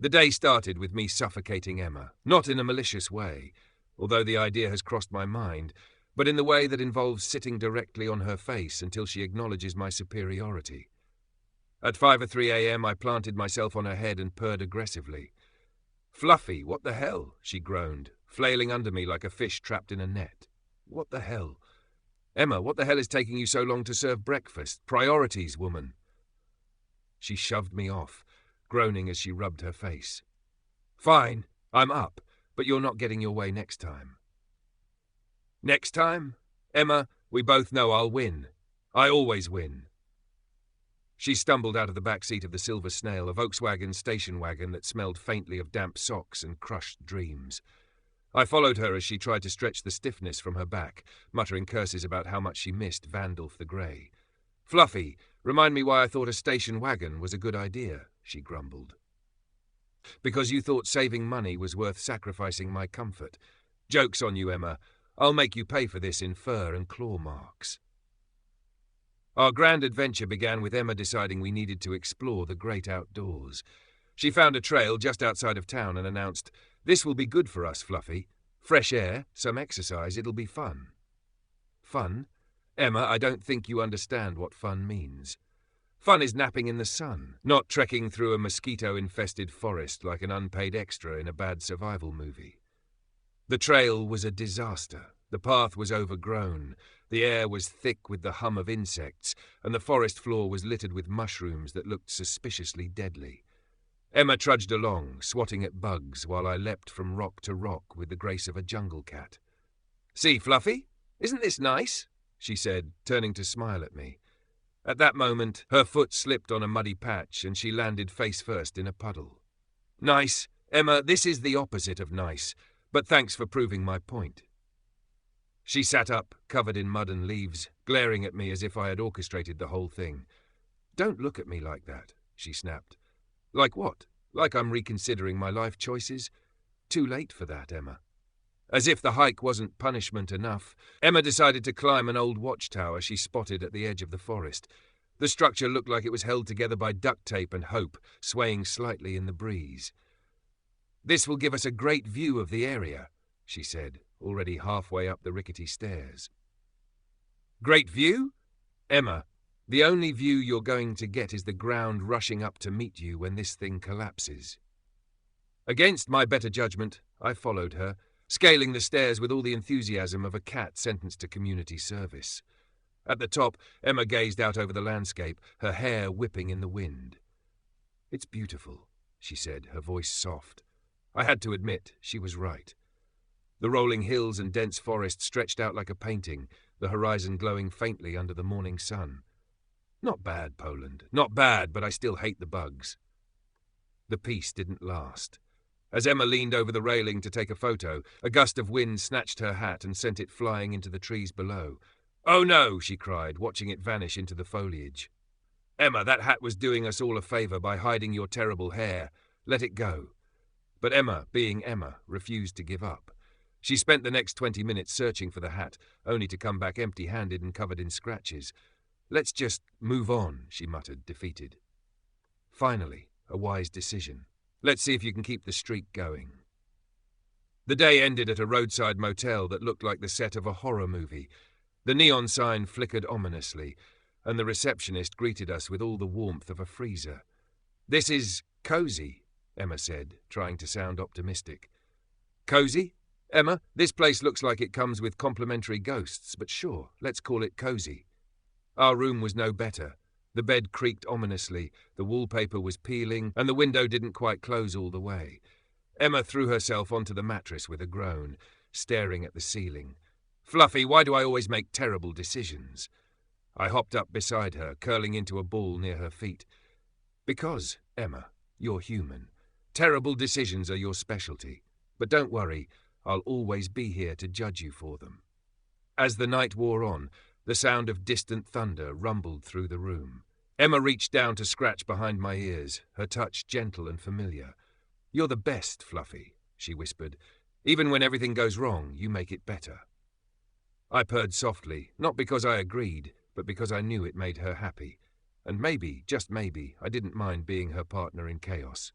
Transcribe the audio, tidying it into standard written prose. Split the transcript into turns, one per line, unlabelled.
The day started with me suffocating Emma, not in a malicious way, although the idea has crossed my mind, but in the way that involves sitting directly on her face until she acknowledges my superiority. At 5:03 a.m. I planted myself on her head and purred aggressively. "Fluffy, what the hell?" she groaned, flailing under me like a fish trapped in a net. "What the hell?" "Emma, what the hell is taking you so long to serve breakfast? Priorities, woman." She shoved me off, groaning as she rubbed her face. "Fine, I'm up, but you're not getting your way next time." "Next time? Emma, we both know I'll win. I always win." She stumbled out of the back seat of the Silver Snail, a Volkswagen station wagon that smelled faintly of damp socks and crushed dreams. I followed her as she tried to stretch the stiffness from her back, muttering curses about how much she missed Vandalf the Grey. "Fluffy, remind me why I thought a station wagon was a good idea," she grumbled. "Because you thought saving money was worth sacrificing my comfort. Joke's on you, Emma. I'll make you pay for this in fur and claw marks." Our grand adventure began with Emma deciding we needed to explore the great outdoors. She found a trail just outside of town and announced, "This will be good for us, Fluffy. Fresh air, some exercise, it'll be fun." Fun? Emma, I don't think you understand what fun means. Fun is napping in the sun, not trekking through a mosquito-infested forest like an unpaid extra in a bad survival movie. The trail was a disaster. The path was overgrown, the air was thick with the hum of insects, and the forest floor was littered with mushrooms that looked suspiciously deadly. Emma trudged along, swatting at bugs, while I leapt from rock to rock with the grace of a jungle cat. "See, Fluffy? Isn't this nice?" she said, turning to smile at me. At that moment, her foot slipped on a muddy patch, and she landed face first in a puddle. "Nice? Emma, this is the opposite of nice, but thanks for proving my point." She sat up, covered in mud and leaves, glaring at me as if I had orchestrated the whole thing. "Don't look at me like that," she snapped. "Like what? Like I'm reconsidering my life choices? Too late for that, Emma." As if the hike wasn't punishment enough, Emma decided to climb an old watchtower she spotted at the edge of the forest. The structure looked like it was held together by duct tape and hope, swaying slightly in the breeze. "This will give us a great view of the area," she said, already halfway up the rickety stairs. "Great view? Emma, the only view you're going to get is the ground rushing up to meet you when this thing collapses." Against my better judgment, I followed her, scaling the stairs with all the enthusiasm of a cat sentenced to community service. At the top, Emma gazed out over the landscape, her hair whipping in the wind. "It's beautiful," she said, her voice soft. I had to admit, she was right. The rolling hills and dense forest stretched out like a painting, the horizon glowing faintly under the morning sun. Not bad, Poland. Not bad, but I still hate the bugs. The peace didn't last. As Emma leaned over the railing to take a photo, a gust of wind snatched her hat and sent it flying into the trees below. "Oh no!" she cried, watching it vanish into the foliage. "Emma, that hat was doing us all a favor by hiding your terrible hair. Let it go." But Emma, being Emma, refused to give up. She spent the next 20 minutes searching for the hat, only to come back empty-handed and covered in scratches. "Let's just move on," she muttered, defeated. Finally, a wise decision. "Let's see if you can keep the streak going." The day ended at a roadside motel that looked like the set of a horror movie. The neon sign flickered ominously, and the receptionist greeted us with all the warmth of a freezer. "This is cozy," Emma said, trying to sound optimistic. "Cozy? Emma, this place looks like it comes with complimentary ghosts, but sure, let's call it cozy." Our room was no better. The bed creaked ominously, the wallpaper was peeling, and the window didn't quite close all the way. Emma threw herself onto the mattress with a groan, staring at the ceiling. "Fluffy, why do I always make terrible decisions?" I hopped up beside her, curling into a ball near her feet. "Because, Emma, you're human. Terrible decisions are your specialty. But don't worry, I'll always be here to judge you for them." As the night wore on, the sound of distant thunder rumbled through the room. Emma reached down to scratch behind my ears, her touch gentle and familiar. "You're the best, Fluffy," she whispered. "Even when everything goes wrong, you make it better." I purred softly, not because I agreed, but because I knew it made her happy. And maybe, just maybe, I didn't mind being her partner in chaos.